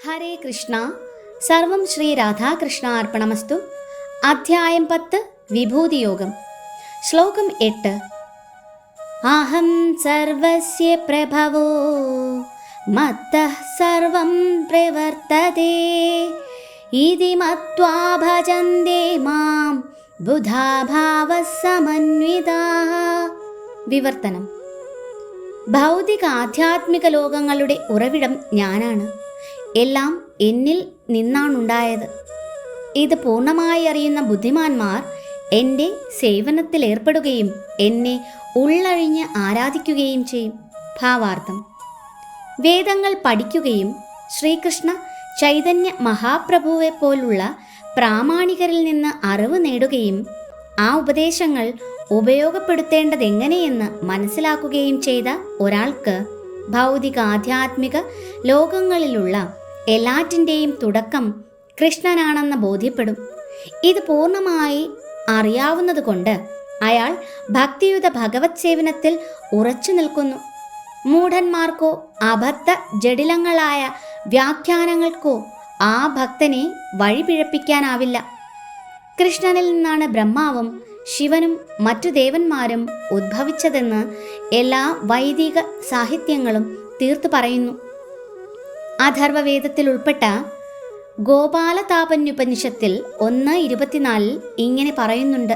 ഹരേ കൃഷ്ണ. സർവം ശ്രീ രാധാകൃഷ്ണ അർപ്പണമസ്തു. അധ്യായം 10 വിഭൂതിയോഗം. ശ്ലോകം 8. അഹം സർവസ്യ പ്രഭവോ മത്തഃ സർവം പ്രവർത്തതേ ഇതി മത്വാ ഭജന്തെ മാം ബുധാ ഭാവഃ സമന്വിതാഃ. വിവർത്തനം. ഭൗതിക ആധ്യാത്മിക ലോകങ്ങളുടെ ഉറവിടം ഞാനാണ്. എല്ലാം എന്നിൽ നിന്നാണുണ്ടായത്. ഇത് പൂർണ്ണമായി അറിയുന്ന ബുദ്ധിമാന്മാർ എൻ്റെ സേവനത്തിൽ ഏർപ്പെടുകയും എന്നെ ഉള്ളഴിഞ്ഞ് ആരാധിക്കുകയും ചെയ്യും. ഭാവാർത്ഥം: വേദങ്ങൾ പഠിക്കുകയും ശ്രീകൃഷ്ണ ചൈതന്യ മഹാപ്രഭുവെ പോലുള്ള പ്രാമാണികരിൽ നിന്ന് അറിവ് നേടുകയും ആ ഉപദേശങ്ങൾ ഉപയോഗപ്പെടുത്തേണ്ടതെങ്ങനെയെന്ന് മനസ്സിലാക്കുകയും ചെയ്ത ഒരാൾക്ക് ഭൗതിക ആധ്യാത്മിക ലോകങ്ങളിലുള്ള എല്ലാറ്റിൻ്റെയും തുടക്കം കൃഷ്ണനാണെന്ന് ബോധ്യപ്പെടും. ഇത് പൂർണ്ണമായി അറിയാവുന്നതുകൊണ്ട് അയാൾ ഭക്തിയുത ഭഗവത് സേവനത്തിൽ ഉറച്ചു നിൽക്കുന്നു. മൂഢന്മാർക്കോ അബദ്ധ ജടിലങ്ങളായ വ്യാഖ്യാനങ്ങൾക്കോ ആ ഭക്തനെ വഴിപിഴപ്പിക്കാനാവില്ല. കൃഷ്ണനിൽ നിന്നാണ് ബ്രഹ്മാവും ശിവനും മറ്റു ദേവന്മാരും ഉദ്ഭവിച്ചതെന്ന് എല്ലാ വൈദിക സാഹിത്യങ്ങളും തീർത്തു പറയുന്നു. അഥർവവേദത്തിൽ ഉൾപ്പെട്ട ഗോപാലതാപന്യുപനിഷത്തിൽ 1:24 ഇങ്ങനെ പറയുന്നുണ്ട്: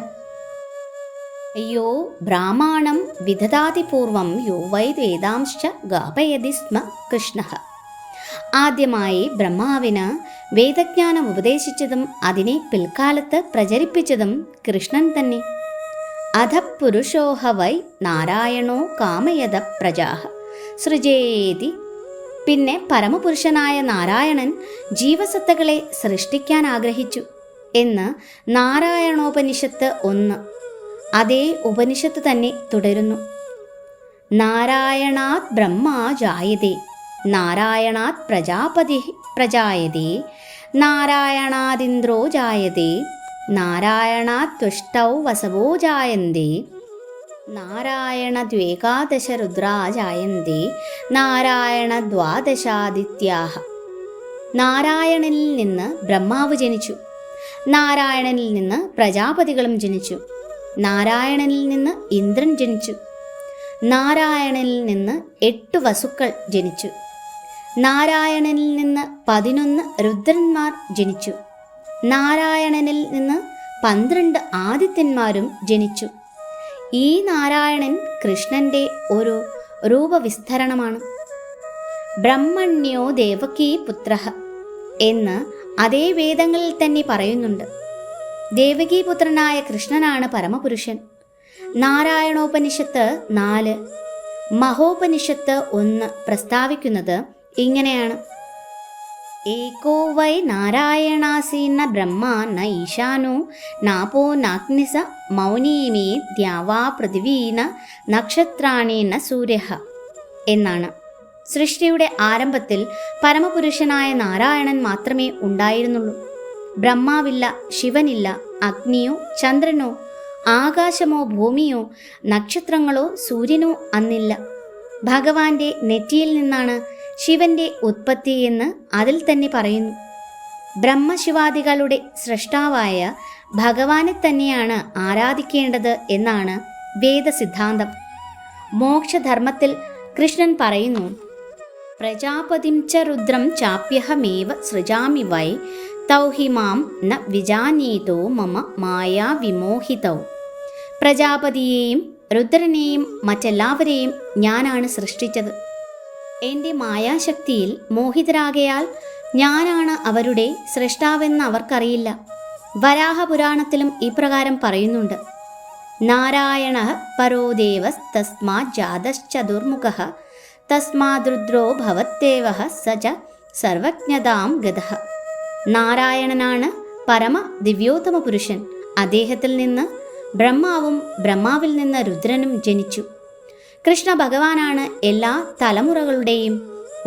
യോ ബ്രാഹ്മണം വിദധാതി പൂർവം യോ വൈ വേദാംശ്ച ഗാപയതി സ്മ കൃഷ്ണഃ. ആദ്യമായി ബ്രഹ്മാവിന് വേദജ്ഞാനം ഉപദേശിച്ചതും അതിനെ പിൽക്കാലത്ത് പ്രചരിപ്പിച്ചതും കൃഷ്ണൻ തന്നെ. അധ പുരുഷോഹ വൈ നാരായണോ കാമയത പ്രജാഃ സൃജേതി. പിന്നെ പരമപുരുഷനായ നാരായണൻ ജീവസത്തകളെ സൃഷ്ടിക്കാൻ ആഗ്രഹിച്ചു എന്ന് നാരായണോപനിഷത്ത് 1. അതേ ഉപനിഷത്ത് തന്നെ തുടരുന്നു: നാരായണാത് ബ്രഹ്മാ ജായതേ നാരായണാത് പ്രജാപതി പ്രജായതേ നാരായണാദിന്ദ്രോ ജായതേ നാരായണാത് തുഷ്ടൗ വസവോ ജായന്തേ നാരായണദ്വേകാദശ രുദ്രാ ജായന്തേ നാരായണദ്വാദശാദിത്യാഃ. നാരായണനിൽ നിന്ന് ബ്രഹ്മാവ് ജനിച്ചു. നാരായണനിൽ നിന്ന് പ്രജാപതികളും ജനിച്ചു. നാരായണനിൽ നിന്ന് ഇന്ദ്രൻ ജനിച്ചു. നാരായണനിൽ നിന്ന് 8 വസുക്കൾ ജനിച്ചു. നാരായണനിൽ നിന്ന് 11 രുദ്രന്മാർ ജനിച്ചു. നാരായണനിൽ നിന്ന് 12 ആദിത്യന്മാരും ജനിച്ചു. ഈ നാരായണൻ കൃഷ്ണന്റെ ഒരു രൂപവിസ്തരണമാണ്. ബ്രഹ്മണ്യോ ദേവകീ പുത്രഃ എന്ന് അതേ വേദങ്ങളിൽ തന്നെ പറയുന്നുണ്ട്. ദേവകീപുത്രനായ കൃഷ്ണനാണ് പരമപുരുഷൻ. നാരായണോപനിഷത്ത് 4, മഹോപനിഷത്ത് 1 പ്രസ്താവിക്കുന്നത് ഇങ്ങനെയാണ്: ഏകോ വൈ നാരായണാസീന ബ്രഹ്മ ന ഈശാനോ നാപോ നാഗ്നിസ മൗനീമേ ദ്യാവാ പൃഥിവീന നക്ഷത്രാണി ന സൂര്യഃ എന്നാണ്. സൃഷ്ടിയുടെ ആരംഭത്തിൽ പരമപുരുഷനായ നാരായണൻ മാത്രമേ ഉണ്ടായിരുന്നുള്ളൂ. ബ്രഹ്മാവില്ല, ശിവനില്ല, അഗ്നിയോ ചന്ദ്രനോ ആകാശമോ ഭൂമിയോ നക്ഷത്രങ്ങളോ സൂര്യനോ അന്നില്ല. ഭഗവാന്റെ നെറ്റിയിൽ നിന്നാണ് ശിവന്റെ ഉത്പത്തി എന്ന് അതിൽ തന്നെ പറയുന്നു. ബ്രഹ്മശിവാദികളുടെ സൃഷ്ടാവായ ഭഗവാനെ തന്നെയാണ് ആരാധിക്കേണ്ടത് എന്നാണ് വേദസിദ്ധാന്തം. മോക്ഷധർമ്മത്തിൽ കൃഷ്ണൻ പറയുന്നു: പ്രജാപതിം ച രുദ്രം ചാപ്യഹമേവ സൃജാമി വൈ തൗഹി മാം ന വിജാനീതോ മമ മായാ വിമോഹിതൗ. പ്രജാപതിയെയും രുദ്രനെയും മറ്റെല്ലാവരെയും ഞാനാണ് സൃഷ്ടിച്ചത്. എൻ്റെ മായാശക്തിയിൽ മോഹിതരാകയാൽ ഞാനാണ് അവരുടെ സൃഷ്ടാവെന്ന് അവർക്കറിയില്ല. വരാഹപുരാണത്തിലും ഇപ്രകാരം പറയുന്നുണ്ട്: നാരായണഃ പരോ ദേവസ് തസ്മാത് ജാതശ്ചതുർമുഖഃ തസ്മാദ്രുദ്രോ ഭവത്തേവഃ സ ച സർവജ്ഞതാം ഗതഃ. നാരായണനാണ് പരമ ദിവ്യോത്തമ പുരുഷൻ. അദ്ദേഹത്തിൽ നിന്ന് ബ്രഹ്മാവും ബ്രഹ്മാവിൽ നിന്ന് രുദ്രനും ജനിച്ചു. കൃഷ്ണ ഭഗവാനാണ് എല്ലാ തലമുറകളുടെയും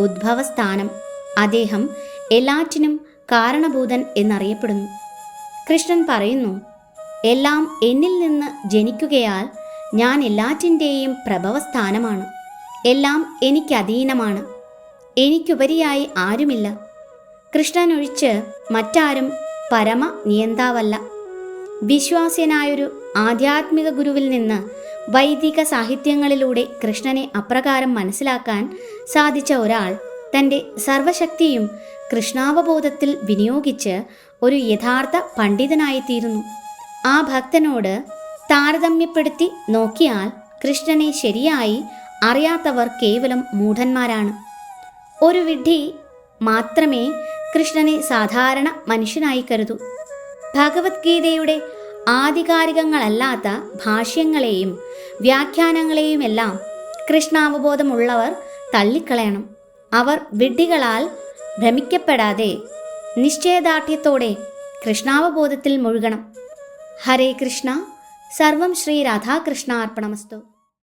ഉദ്ഭവസ്ഥാനം. അദ്ദേഹം എല്ലാറ്റിനും കാരണഭൂതൻ എന്നറിയപ്പെടുന്നു. കൃഷ്ണൻ പറയുന്നു: എല്ലാം എന്നിൽ നിന്ന് ജനിക്കുകയാൽ ഞാൻ എല്ലാറ്റിൻ്റെയും പ്രഭവസ്ഥാനമാണ്. എല്ലാം എനിക്കധീനമാണ്. എനിക്കുപരിയായി ആരുമില്ല. കൃഷ്ണനൊഴിച്ച് മറ്റാരും പരമ നിയന്താവല്ല. വിശ്വാസ്യനായൊരു ആധ്യാത്മിക ഗുരുവിൽ നിന്ന് വൈദിക സാഹിത്യങ്ങളിലൂടെ കൃഷ്ണനെ അപ്രകാരം മനസ്സിലാക്കാൻ സാധിച്ച ഒരാൾ തൻ്റെ സർവശക്തിയും കൃഷ്ണാവബോധത്തിൽ വിനിയോഗിച്ച് ഒരു യഥാർത്ഥ പണ്ഡിതനായിത്തീരുന്നു. ആ ഭക്തനോട് താരതമ്യപ്പെടുത്തി നോക്കിയാൽ കൃഷ്ണനെ ശരിയായി അറിയാത്തവർ കേവലം മൂഢന്മാരാണ്. ഒരു വിഡ്ഢി മാത്രമേ കൃഷ്ണനെ സാധാരണ മനുഷ്യനായി കരുതൂ. ഭഗവത്ഗീതയുടെ ആധികാരികങ്ങളല്ലാത്ത ഭാഷ്യങ്ങളെയും വ്യാഖ്യാനങ്ങളെയുമെല്ലാം കൃഷ്ണാവബോധമുള്ളവർ തള്ളിക്കളയണം. അവർ വിഡ്ഢികളാൽ ഭ്രമിക്കപ്പെടാതെ നിശ്ചയദാർഢ്യത്തോടെ കൃഷ്ണാവബോധത്തിൽ മുഴുകണം. ഹരേ കൃഷ്ണ. സർവം ശ്രീ രാധാകൃഷ്ണ അർപ്പണമസ്തു.